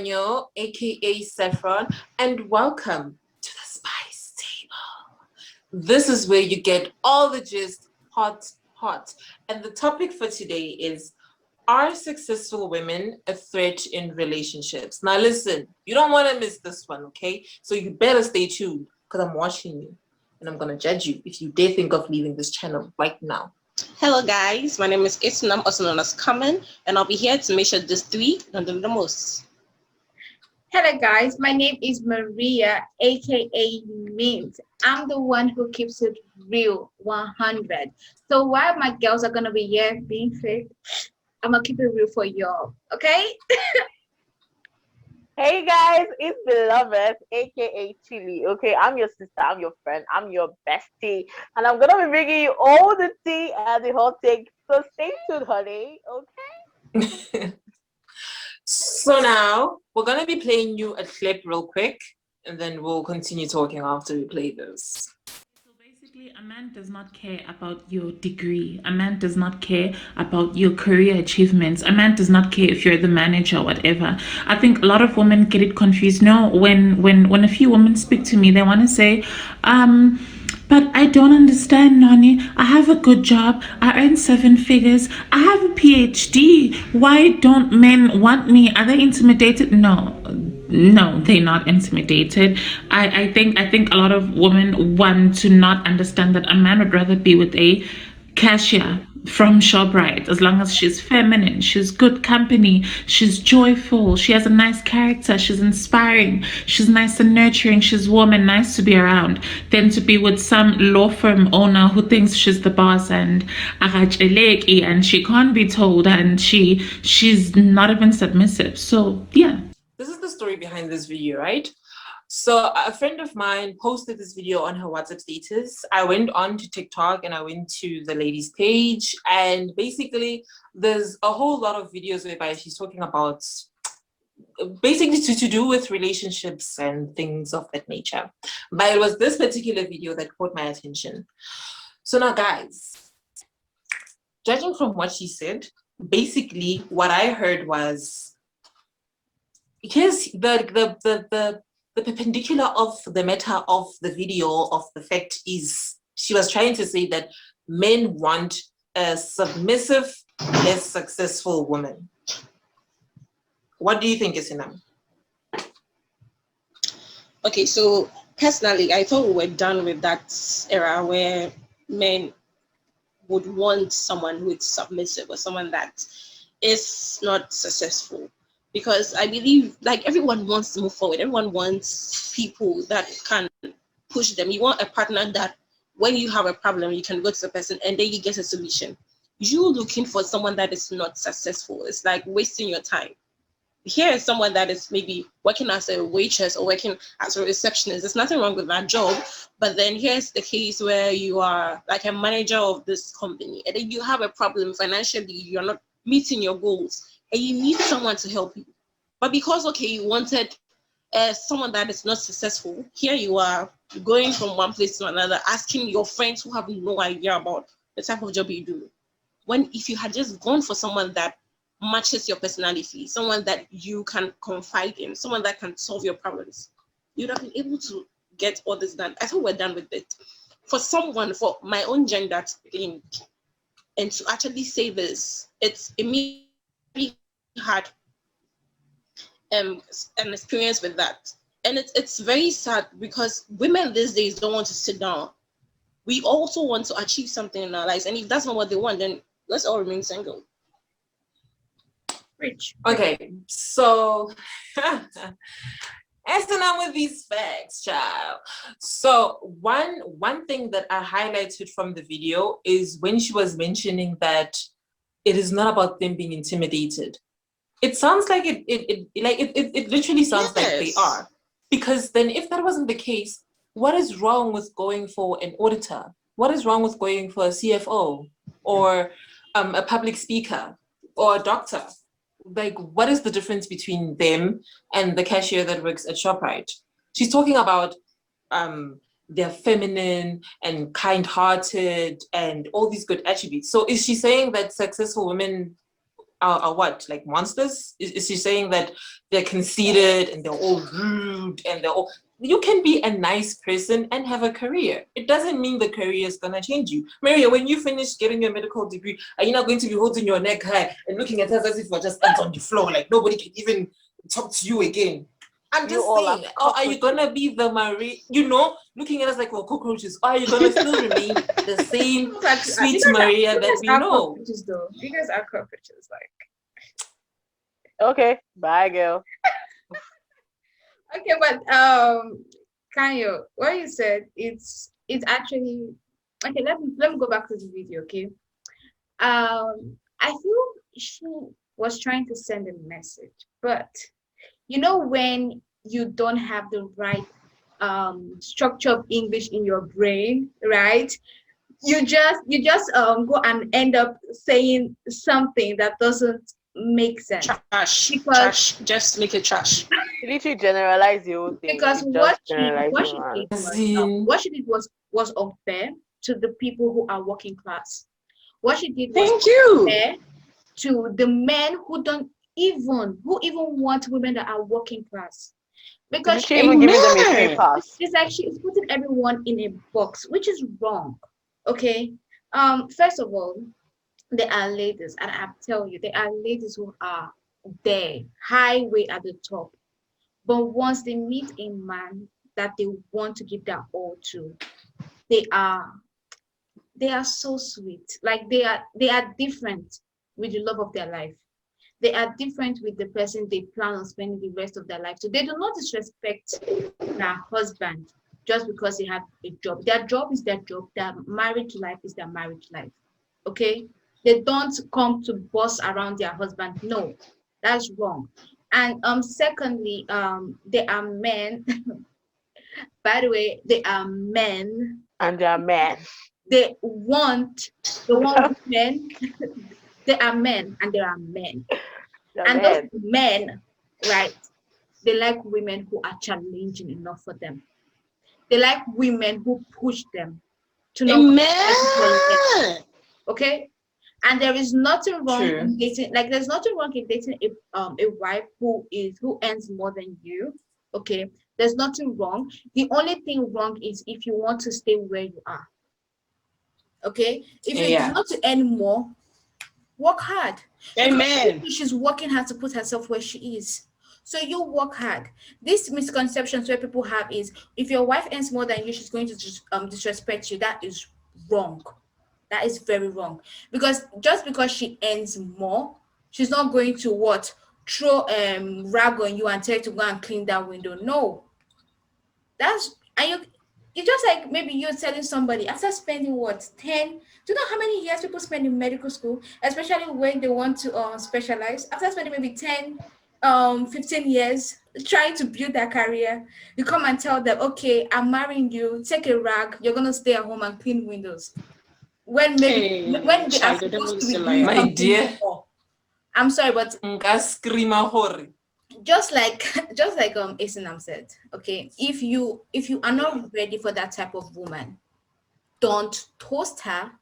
Antonio, aka Saffron, and welcome to the Spice Table. This is where you get all the gist, hot. And the topic for today is, are successful women a threat in relationships? Now listen, you don't want to miss this one, okay? So you better stay tuned because I'm watching you and I'm going to judge you if you dare think of leaving this channel right now. Hello guys, my name is Isunam, also known as Common, and I'll be here to make sure these three don't do the most. Hello guys, my name is Maria, aka Mint. I'm the one who keeps it real 100. So while my girls are gonna be here being fake, I'm gonna keep it real for y'all, okay? Hey guys, it's Beloved, aka Chili. Okay, I'm your sister, I'm your friend, I'm your bestie, and I'm gonna be bringing you all the tea and the hot take. So stay tuned, honey. Okay. So now we're gonna be playing you a clip real quick, and then we'll continue talking after we play this. So basically, a man does not care about your degree. A man does not care about your career achievements. A man does not care if you're the manager or whatever. I think a lot of women get it confused. No, when a few women speak to me, they want to say, but I don't understand, Nani. I have a good job. I earn 7 figures. I have a PhD. Why don't men want me? Are they intimidated? No, they're not intimidated. I think a lot of women want to not understand that a man would rather be with a cashier from ShopRite, as long as she's feminine, she's good company, she's joyful, she has a nice character, she's inspiring, she's nice and nurturing, she's warm and nice to be around, than to be with some law firm owner who thinks she's the boss and she can't be told, and she's not even submissive. So yeah, this is the story behind this video, right? So a friend of mine posted this video on her WhatsApp status. I went on to TikTok and I went to the lady's page, and basically there's a whole lot of videos whereby she's talking about basically to do with relationships and things of that nature. But it was this particular video that caught my attention. So now guys, judging from what she said, basically what I heard was, here's the perpendicular of the matter of the video of the fact is, she was trying to say that men want a submissive, less successful woman. What do you think, Isinam? Okay, so personally, I thought we were done with that era where men would want someone who is submissive or someone that is not successful. Because I believe, like, everyone wants to move forward. Everyone wants people that can push them. You want a partner that when you have a problem, you can go to the person and then you get a solution. You looking for someone that is not successful, it's like wasting your time. Here is someone that is maybe working as a waitress or working as a receptionist. There's nothing wrong with that job. But then here's the case where you are like a manager of this company and then you have a problem financially, you're not meeting your goals, and you need someone to help you. But because, okay, you wanted someone that is not successful, here you are going from one place to another, asking your friends who have no idea about the type of job you do. When if you had just gone for someone that matches your personality, someone that you can confide in, someone that can solve your problems, you'd have been able to get all this done. I thought we're done with it. For someone, for my own gender to think and to actually say this, it's immediately had an experience with that, and it's very sad because women these days don't want to sit down. We also want to achieve something in our lives, and if that's not what they want, then let's all remain single. Rich. Okay, so as on with these facts, child. So one thing that I highlighted from the video is when she was mentioning that it is not about them being intimidated. It sounds like it literally sounds like they are. Because then if that wasn't the case, what is wrong with going for an auditor? What is wrong with going for a CFO or a public speaker or a doctor? Like, what is the difference between them and the cashier that works at ShopRite? She's talking about they're feminine and kind-hearted and all these good attributes. So is she saying that successful women are what, like monsters? Is she saying that they're conceited and they're all rude and they're all? You can be a nice person and have a career. It doesn't mean the career is gonna change you. Maria, when you finish getting your medical degree, are you not going to be holding your neck high and looking at us as if we're just ants on the floor, like nobody can even talk to you again? I'm just saying, or are you gonna be the Marie, looking at us like we're cockroaches? Or are you gonna still remain the same sweet Maria that we know? Though. You guys are cockroaches, like. Okay, bye, girl. Okay, but Kanyo, what you said, it's actually okay. Let me go back to the video, okay? I feel she was trying to send a message, but when you don't have the right structure of English in your brain, right? You just go and end up saying something that doesn't make sense. Trash. Just make it trash. You literally generalize the whole thing. Because what she did was unfair to the people who are working class. What she did was unfair to the men who even want women that are working class. Because she even giving them a free pass. It's like she's putting everyone in a box, which is wrong. Okay. First of all, there are ladies, and I tell you, there are ladies who are there, highway at the top. But once they meet a man that they want to give their all to, they are so sweet. Like they are different with the love of their life. They are different with the person they plan on spending the rest of their life. So they do not disrespect their husband just because they have a job. Their job is their job. Their marriage life is their marriage life. Okay? They don't come to boss around their husband. No, that's wrong. And secondly, there are men. By the way, there are men. And they are men. They want men. There are men and there are men. And those men, right, they like women who are challenging enough for them. They like women who push them to not. Okay? And there is nothing wrong in dating, like there's nothing wrong in dating a wife who earns more than you. Okay? There's nothing wrong. The only thing wrong is if you want to stay where you are. Okay? If you want to earn more, work hard. Amen. She's working hard to put herself where she is. So you work hard. This misconceptions where people have is if your wife earns more than you, she's going to disrespect you. That is wrong. That is very wrong. Because just because she earns more, she's not going to throw rag on you and tell you to go and clean that window. No. It's just like maybe you're telling somebody after spending 10, do you know how many years people spend in medical school, especially when they want to specialize? After spending maybe 10, 15 years trying to build their career, you come and tell them, okay, I'm marrying you, take a rag, you're going to stay at home and clean windows. When they are supposed to be doing something more. I'm sorry, but just like Isinam said, okay, if you are not ready for that type of woman, don't toast her,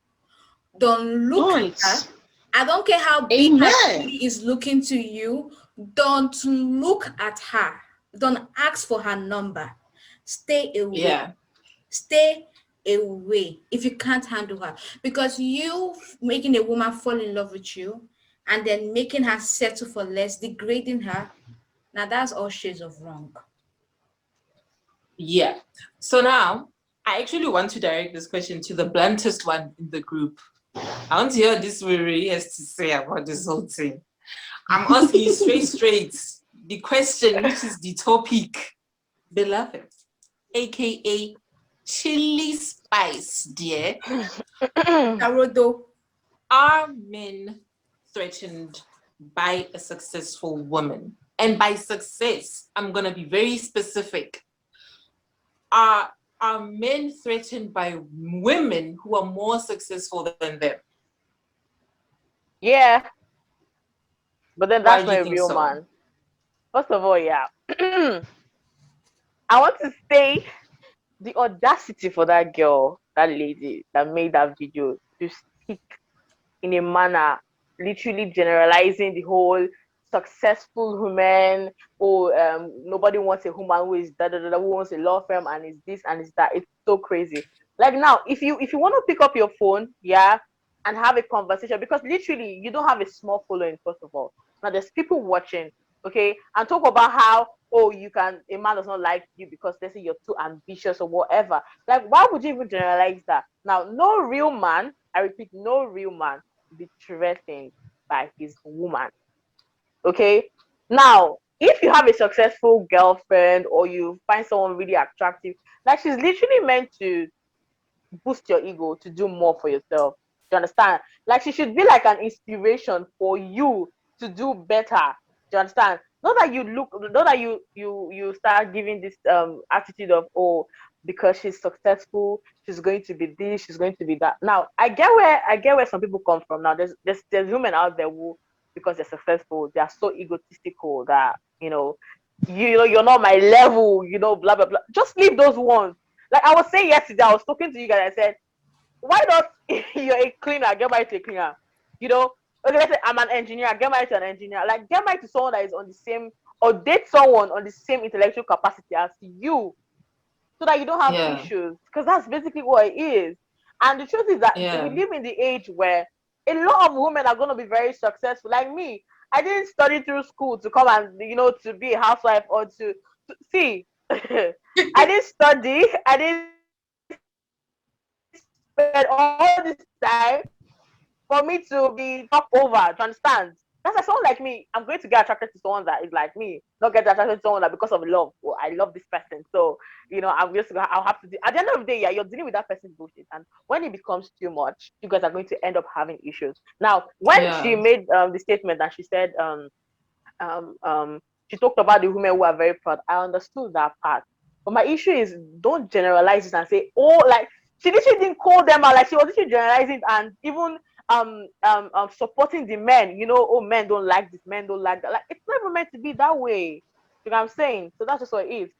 don't look at her. I don't care how big she is looking to you, don't look at her, don't ask for her number, stay away. Stay away if you can't handle her, because you making a woman fall in love with you and then making her settle for less, degrading her. Now that's all shades of wrong. Yeah. So now I actually want to direct this question to the bluntest one in the group. I want to hear what this Marie has to say about this whole thing. I'm asking you straight the question, which is the topic, beloved, aka chili spice, dear. Are men threatened by a successful woman? And by success, I'm going to be very specific. Are men threatened by women who are more successful than them? Yeah. But then that's not a real man. First of all, yeah. I want to say the audacity for that girl, that lady that made that video to speak in a manner literally generalizing the whole successful woman, or nobody wants a woman who is da da da, who wants a law firm and is this and is that. It's so crazy. Like now, if you want to pick up your phone, yeah, and have a conversation, because literally you don't have a small following, first of all. Now there's people watching, okay, and talk about how, oh, a man does not like you because they say you're too ambitious or whatever. Like, why would you even generalize that? Now, no real man, I repeat, no real man will be threatened by his woman. Okay. Now, if you have a successful girlfriend or you find someone really attractive, like, she's literally meant to boost your ego to do more for yourself. Do you understand? Like, she should be like an inspiration for you to do better. Do you understand? Not that you start giving this attitude of, oh, because she's successful, she's going to be this, she's going to be that. Now, I get where some people come from. Now, there's women out there who, because they're successful, they are so egotistical that, you're not my level, blah blah blah. Just leave those ones. Like I was saying yesterday, I was talking to you guys. I said, why not, you're a cleaner, get married to a cleaner? You know, okay, let's say I'm an engineer, get married to an engineer. Like, get married to someone that is on the same, or date someone on the same intellectual capacity as you, so that you don't have Yeah. issues. Because that's basically what it is. And the truth is that we Yeah. live in the age where a lot of women are going to be very successful. Like me, I didn't study through school to come and, to be a housewife or to see. I didn't study. I didn't spend all this time for me to be top over. To understand? That's like someone like me. I'm going to get attracted to someone that is like me, not get attracted to someone that because of love. Oh, I love this person, so I'll have to. At the end of the day, yeah, you're dealing with that person's bullshit, and when it becomes too much, you guys are going to end up having issues. Now, when she Yeah. made the statement and she said um um she talked about the women who are very proud, I understood that part. But my issue is, don't generalize it and say, oh, like, she literally didn't call them out, like she was literally generalizing and even supporting the men, oh, men don't like this, men don't like that. Like, it's never meant to be that way. You know what I'm saying? So that's just what it is.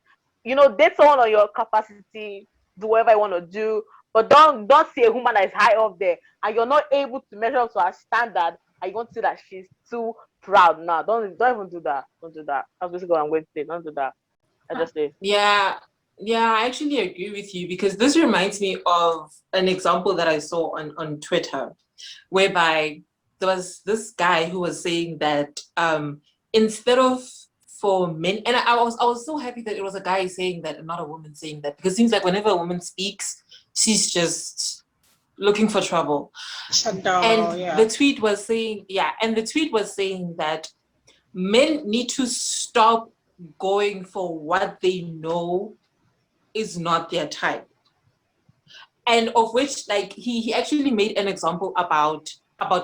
Date someone on your capacity, do whatever you want to do, but don't see a woman that is high up there and you're not able to measure up to her standard, and you want to say that she's too proud. Now, don't even do that. Don't do that. That's basically what I'm going to say. Don't do that. I just say. Yeah. Yeah, I actually agree with you, because this reminds me of an example that I saw on Twitter, whereby there was this guy who was saying that instead of, for men, and I was so happy that it was a guy saying that and not a woman saying that, because it seems like whenever a woman speaks, she's just looking for trouble. Shut down. And Yeah. the tweet was saying, that men need to stop going for what they know is not their type. And of which, like, he actually made an example about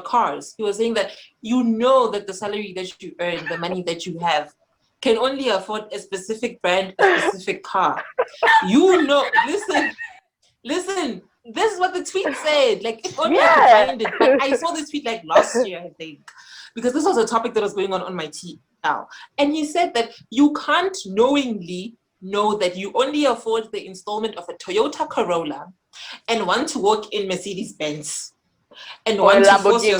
cars. He was saying that that the salary that you earn, the money that you have, can only afford a specific brand, a specific car. Listen, this is what the tweet said. Like, if only I could Yeah. find it. But I saw this tweet like last year, I think, because this was a topic that was going on my TL. And he said that you can't knowingly know that you only afford the installment of a Toyota Corolla and want to walk in Mercedes Benz and Or a want to force Lamborghini.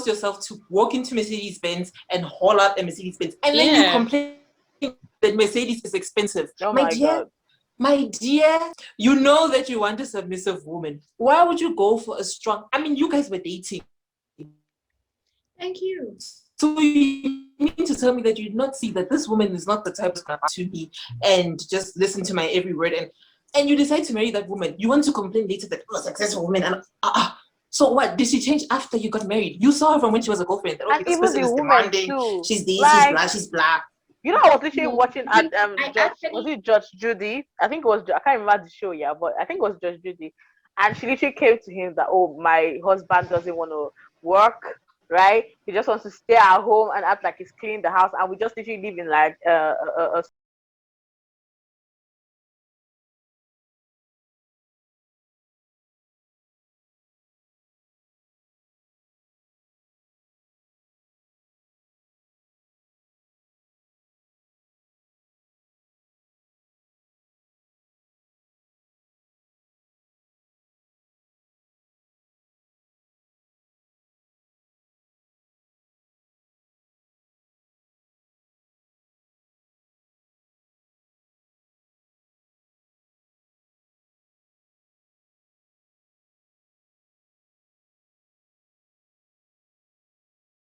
yourself to walk into Mercedes Benz and haul out a Mercedes Benz, and then you Yeah. complain that Mercedes is expensive. Oh My my dear, God. my dear, you know that you want a submissive woman. Why would you go for a strong? I mean, you guys were dating. Thank you. So you mean to tell me that you did not see that this woman is not the type to come to me and just listen to my every word, and you decide to marry that woman? You want to complain later that, oh, successful woman, and so what? Did she change after you got married? You saw her from when she was a girlfriend. That, okay, And this even person the is women demanding. too. She's this, Like, she's blah. I was literally No, watching at I Was actually it Judge Judy? I think it was. I can't remember the show, yeah, but I think it was Judge Judy, and she literally came to him that, oh, my husband doesn't want to work, right? He just wants to stay at home and act like he's cleaning the house, and we just literally live in like a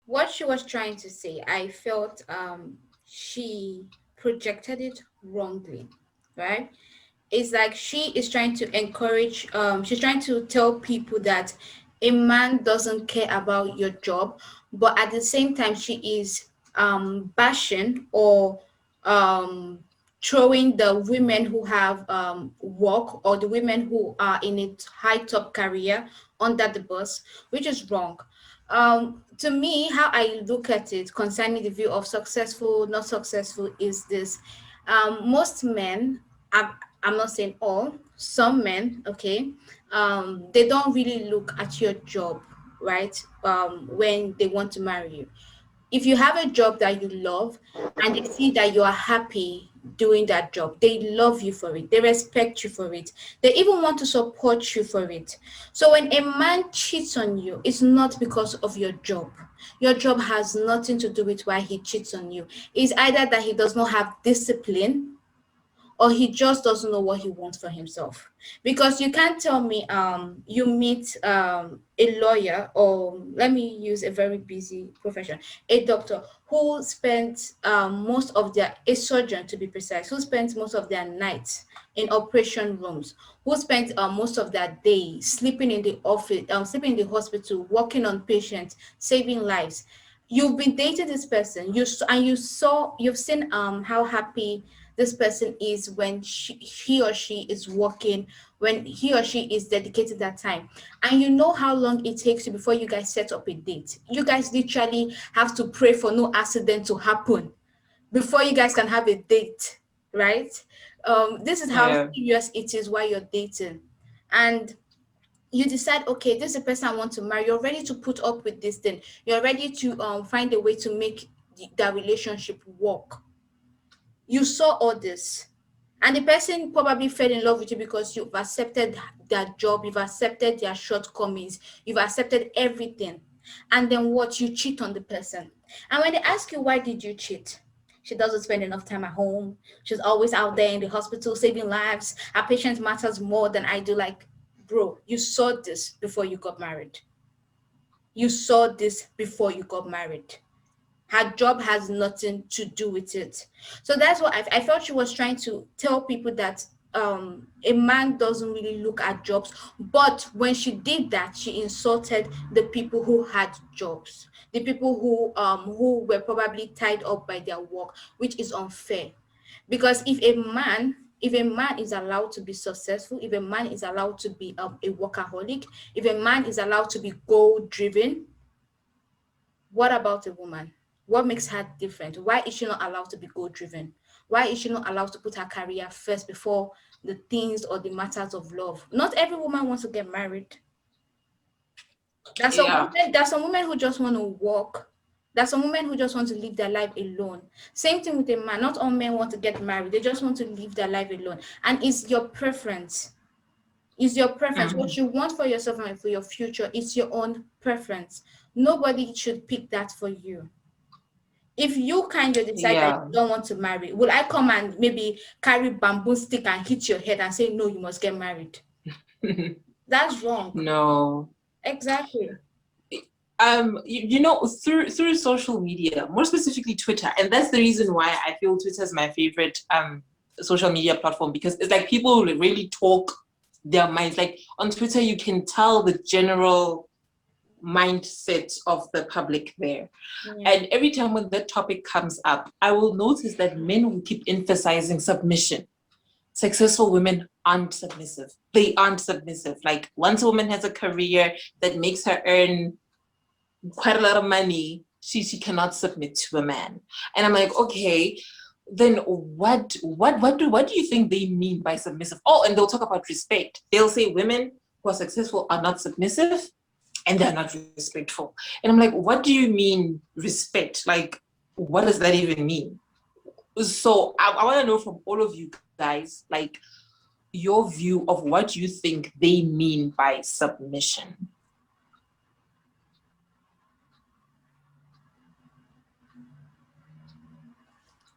what she was trying to say, I felt she projected it wrongly, right? It's like she is trying to encourage, she's trying to tell people that a man doesn't care about your job, but at the same time she is bashing or um throwing the women who have work, or the women who are in a high top career, under the bus, which is wrong. To me, how I look at it concerning the view of successful, not successful, is this: most men, I'm not saying all, some men, okay, they don't really look at your job, right? When they want to marry you. If you have a job that you love and they see that you are happy doing that job, they love you for it, they respect you for it, they even want to support you for it. So when a man cheats on you, it's not because of your job. Your job has nothing to do with why he cheats on you. It's either that he does not have discipline, or he just doesn't know what he wants for himself. Because you can't tell me you meet a lawyer, or let me use a very busy profession, a doctor who spent most of their, a surgeon to be precise, who spends most of their nights in operation rooms, who spent most of their day sleeping in the office, sleeping in the hospital, working on patients, saving lives. You've been dating this person, and you've seen how happy this person is when he or she is working, when he or she is dedicated that time, and you know how long it takes you before you guys set up a date. You guys literally have to pray for no accident to happen before you guys can have a date, right? This is how Yeah. serious it is while you're dating. And you decide, okay, this is the person I want to marry. You're ready to put up with this thing. You're ready to find a way to make that relationship work. You saw all this, and the person probably fell in love with you because you've accepted their job, you've accepted their shortcomings, you've accepted everything. And then what? You cheat on the person. And when they ask you, why did you cheat? She doesn't spend enough time at home. She's always out there in the hospital saving lives. Her patient matters more than I do. Like, bro, you saw this before you got married. You saw this before you got married. Her job has nothing to do with it. So that's what I felt she was trying to tell people, that a man doesn't really look at jobs. But when she did that, she insulted the people who had jobs, the people who were probably tied up by their work, which is unfair. Because if a man is allowed to be successful, if a man is allowed to be a workaholic, if a man is allowed to be goal driven, what about a woman? What makes her different? Why is she not allowed to be goal driven? Why is she not allowed to put her career first before the things or the matters of love? Not every woman wants to get married. Yeah. There's some women who just want to work. There's some women who just want to live their life alone. Same thing with a man. Not all men want to get married. They just want to live their life alone. And it's your preference. It's your preference. What Mhm. you want for yourself and for your future, it's your own preference. Nobody should pick that for you. If you kind of decide that Yeah. you don't want to marry, will I come and maybe carry bamboo stick and hit your head and say, no, you must get married? That's wrong. No. Exactly. You know, through social media, more specifically Twitter, and that's the reason why I feel Twitter is my favorite social media platform, because it's like people really talk their minds. Like on Twitter, you can tell the general mindset of the public there. Yeah. And every time when that topic comes up, I will notice that men will keep emphasizing submission. Successful women aren't submissive. They aren't submissive. Like once a woman has a career that makes her earn quite a lot of money, she cannot submit to a man. And I'm like, okay, then what do you think they mean by submissive? Oh, and they'll talk about respect. They'll say women who are successful are not submissive and they're not respectful. And I'm like, what do you mean respect? Like, what does that even mean? So I want to know from all of you guys, like your view of what you think they mean by submission.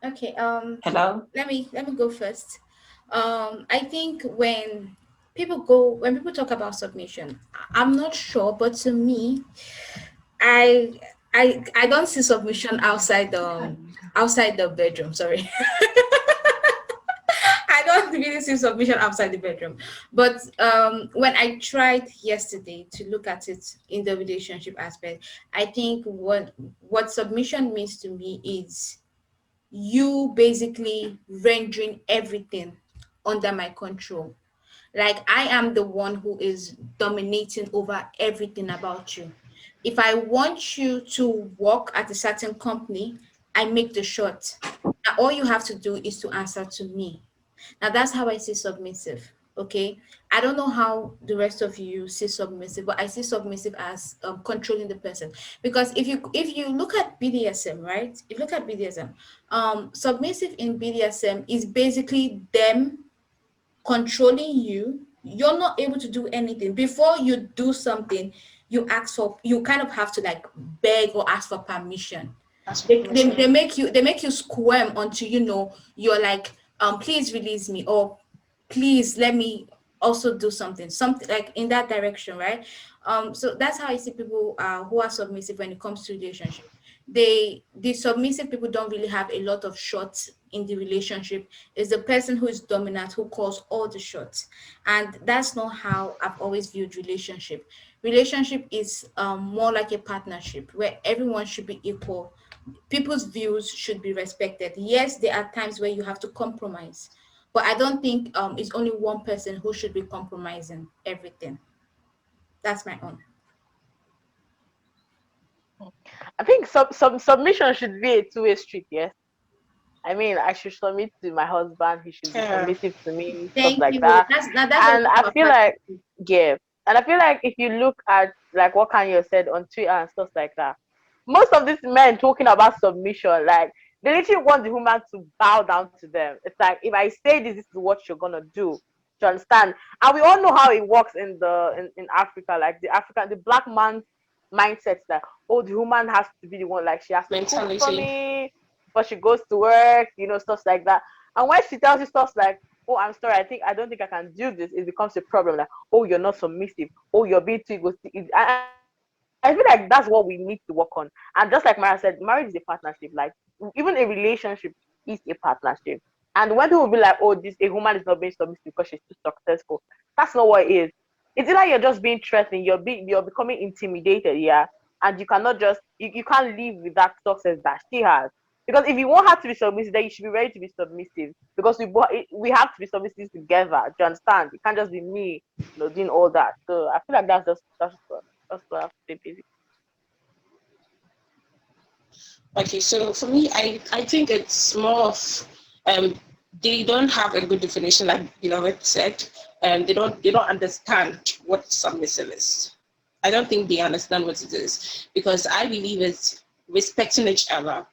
Okay. Hello? Let me go first. I think when people talk about submission, I'm not sure, but to me, I I don't see submission outside the bedroom. Sorry. I don't really see submission outside the bedroom. But when I tried yesterday to look at it in the relationship aspect, I think what submission means to me is you basically rendering everything under my control. Like I am the one who is dominating over everything about you. If I want you to work at a certain company, I make the shot. Now, all you have to do is to answer to me. Now that's how I see submissive. Okay, I don't know how the rest of you see submissive, but I see submissive as controlling the person. Because if you look at BDSM, right? If you look at BDSM, submissive in BDSM is basically them controlling you. You're not able to do anything. Before you do something, you kind of have to like beg or ask for permission. That's They make you squirm until you're like, please release me, or please let me also do something like in that direction, right? So that's how I see people who are submissive when it comes to relationship. The submissive people don't really have a lot of shots in the relationship. It's the person who is dominant who calls all the shots, and that's not how I've always viewed relationship is more like a partnership where everyone should be equal. People's views should be respected. Yes, there are times where you have to compromise, but I don't think it's only one person who should be compromising everything. That's my own. I think some submission should be a two-way street. Yes, I mean I should submit to my husband. He should be Yeah. submissive to me, stuff Thank like you. that. That's And also I a feel part. like, yeah, and I feel like if you look at like what Kanye said on Twitter and stuff like that, most of these men talking about submission, like they literally want the woman to bow down to them. It's like if I say this is what you're gonna do. Do you understand? And we all know how it works in Africa, like the black man's mindset that, oh, the woman has to be the one, like she has to cook for mentality. me before she goes to work, stuff like that. And when she tells you stuff like, oh, I'm sorry, I don't think I can do this, it becomes a problem. Like, oh, you're not submissive. Oh, you're being too egoistic. I feel like that's what we need to work on. And just like Mara said, marriage is a partnership. Like even a relationship is a partnership. And when people will be like, oh, this a woman is not being submissive because she's too successful, that's not what it is. It's either you're just being threatened, you're becoming intimidated, yeah, and you cannot just you can't live with that success that she has. Because if you want her to be submissive, then you should be ready to be submissive. Because we have to be submissive together. Do you understand? It can't just be me, doing all that. So I feel like that's what I have to say, basically. Okay, so for me, I think it's more of um they don't have a good definition, like Beloved said. They don't understand what submissive is. I don't think they understand what it is, because I believe it's respecting each other.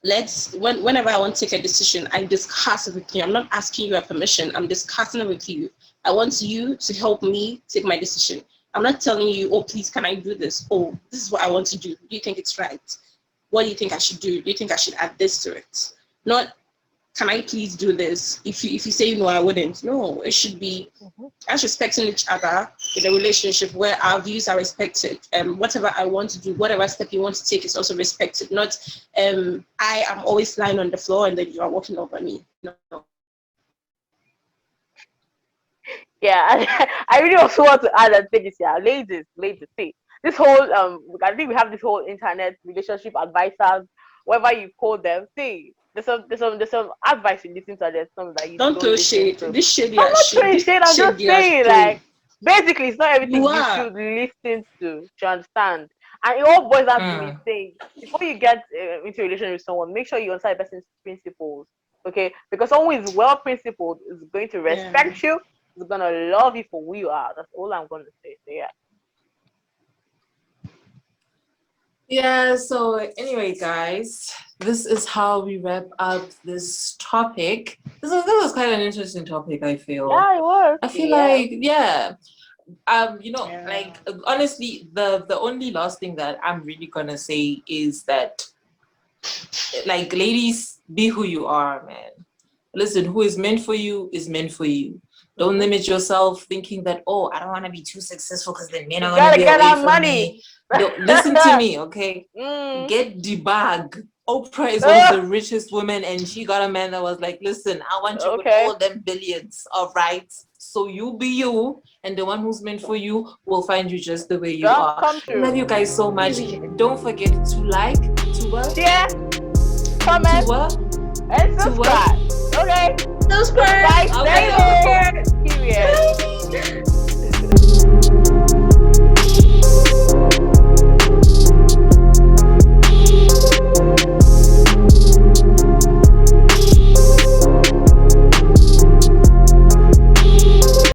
Whenever I want to take a decision, I discuss it with you. I'm not asking you a permission, I'm discussing it with you. I want you to help me take my decision. I'm not telling you, oh, please, can I do this? Oh, this is what I want to do. Do you think it's right? What do you think I should do? Do you think I should add this to it? Not, can I please do this? If you say no, I wouldn't. No, it should be us respecting each other in a relationship where our views are respected. Whatever I want to do, whatever step you want to take is also respected. Not I am always lying on the floor and then you are walking over me. No. Yeah, I really also want to add and say this, yeah, ladies, see, this whole I think we have this whole internet relationship advisors, whatever you call them. See, there's some advice you listen to, there's some that you Don't don't throw listen shade. to. This shade you I'm are not shade. throwing This shade, I'm shade just you are saying, throwing. like, basically, it's not everything You you are. should listen to understand. And it all boils down to me Mm. saying, before you get into a relationship with someone, make sure you understand the person's principles, okay? Because someone who is well principled is going to Yeah. respect you, is gonna love you for who you are. That's all I'm gonna say. So yeah. Yeah, so anyway, guys, this is how we wrap up this topic. This was quite an interesting topic, I feel. Yeah, it was. I feel Yeah. like, yeah, Yeah. like honestly, the only last thing that I'm really gonna say is that, like, ladies, be who you are, man. Listen, who is meant for you is meant for you. Don't limit yourself thinking that, oh, I don't want to be too successful because then men are You going to gotta be get away our from money. me. Listen to me, okay? Mm. Get the bag. Oprah is one of the richest women, and she got a man that was like, listen, I want you with all them billions, all right? So you be you, and the one who's meant for you will find you just the way you are. Come true. Love you guys so much. Don't forget to like, share, comment, and subscribe. Okay. Subscribe. Guys, Okay. stay low. Period.